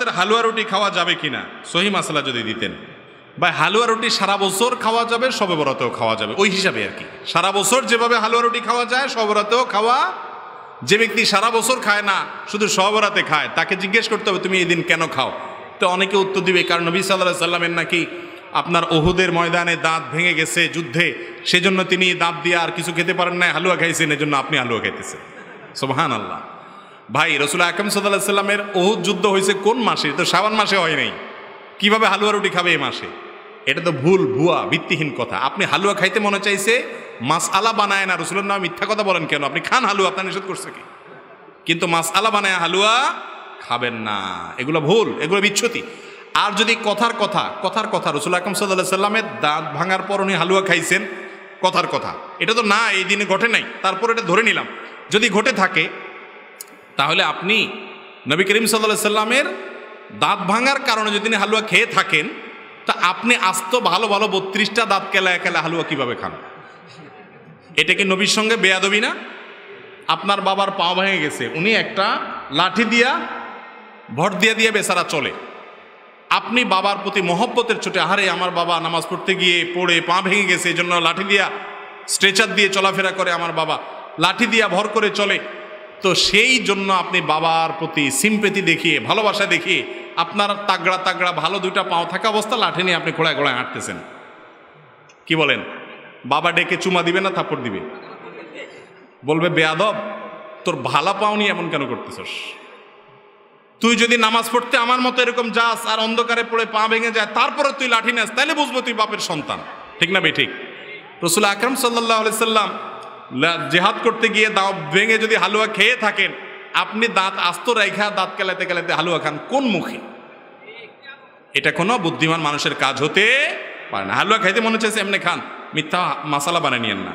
বরাতের হালুয়া রুটি খাওয়া যাবে কিনা সহি মাসালা যদি দিতেন, বা হালুয়া রুটি সারা বছর খাওয়া যাবে, শবে বরাতেও খাওয়া যাবে, ওই হিসাবে আর কি। সারা বছর যেভাবে হালুয়া রুটি খাওয়া যায় শবে বরাতেও খাওয়া। যে ব্যক্তি সারা বছর খায় না, শুধু শবে বরাতে খায়, তাকে জিজ্ঞেস করতে হবে তুমি এই দিন কেন খাও। তো অনেকে উত্তর দিবে কারণ নবী সাল্লাল্লাহু আলাইহি সাল্লামের নাকি আপনার ওহুদের ময়দানে দাঁত ভেঙে গেছে যুদ্ধে, সেজন্য তিনি দাঁত দিয়ে আর কিছু খেতে পারেন না, হালুয়া খাইছেন, এজন্য আপনি হালুয়া খাইতেছেন। সুবহানাল্লাহ। ভাই রাসূল আকরাম সাল্লাল্লাহু আলাইহি সাল্লামের ওহুদ যুদ্ধ হয়েছে কোন মাসে? তো শাবান মাসে হয় নাই। কিভাবে হালুয়া রুটি খাবে এই মাসে? এটা তো ভুল, ভুয়া, ভিত্তিহীন কথা। আপনি হালুয়া খাইতে মনে চাইছে, মাসআলা বানায় না। রাসূলের নামে মিথ্যা কথা বলেন কেন? আপনি খান হালুয়া, আপনার নিষেধ করছে কি? কিন্তু মাসআলা বানায় হালুয়া খাবেন না, এগুলো ভুল, এগুলো বিচ্ছুতি। আর যদি কথার কথা রাসূল আকরাম সাল্লাল্লাহু আলাইহি সাল্লামের দাঁত ভাঙার পর উনি হালুয়া খাইছেন, কথার কথা, এটা তো না, এই দিনে ঘটে নাই, তারপর এটা ধরে নিলাম। যদি ঘটে থাকে তাহলে আপনি নবী করিম সাল্লাল্লাহু আলাইহি সাল্লামের দাঁত ভাঙার কারণে যদি তিনি হালুয়া খেয়ে থাকেন, তা আপনি আস্ত ভালো ভালো 32টা দাঁত কেলায় কেলা হালুয়া কিভাবে খান? এটা কি নবীর সঙ্গে বেয়াদবি না? আপনার বাবার পা ভেঙে গেছে, উনি একটা লাঠি দিয়া ভর দিয়ে বেচারা চলে, আপনি বাবার প্রতি মহব্বতের চোটে, আহারে আমার বাবা নামাজ পড়তে গিয়ে পড়ে পা ভেঙে গেছে, এই জন্য লাঠি দিয়া স্ট্রেচার দিয়ে চলাফেরা করে, আমার বাবা লাঠি দিয়া ভর করে চলে, তো সেই জন্য আপনি বাবার প্রতি সিম্পেথি দেখিয়ে, ভালোবাসা দেখিয়ে, আপনার তাগড়া তাগড়া ভালো দুইটা পাও থাকা অবস্থা লাঠি নিয়ে আপনি ঘোড়ায় ঘোড়ায় হাঁটতেছেন। কি বলেন? বাবা ডেকে চুমা দিবে না থাপ্পড় দিবে? বলবে বেয়াদব, তোর ভালা পাও নিয়ে এমন কেন করতেছস? তুই যদি নামাজ পড়তে আমার মতো এরকম যাস আর অন্ধকারে পড়ে পা ভেঙে যায়, তারপরে তুই লাঠি নেস, তাহলে বুঝবো তুই বাপের সন্তান। ঠিক না ঠিক? রাসূল আকরাম সাল্লাল্লাহু আলাইহি সাল্লাম জিহাদ করতে গিয়ে দাঁত ভেঙে যদি হালুয়া খেয়ে থাকেন, আপনি দাঁত আস্ত রাইখা দাঁত কেলাতে কেলাতে হালুয়া খান কোন মুখে? এটা কোনো বুদ্ধিমান মানুষের কাজ হতে পারে না। হালুয়া খাইতে মনে চাইছে এমনি খান, মিথ্যা মাসালা বানিয়ে নিয়েন না।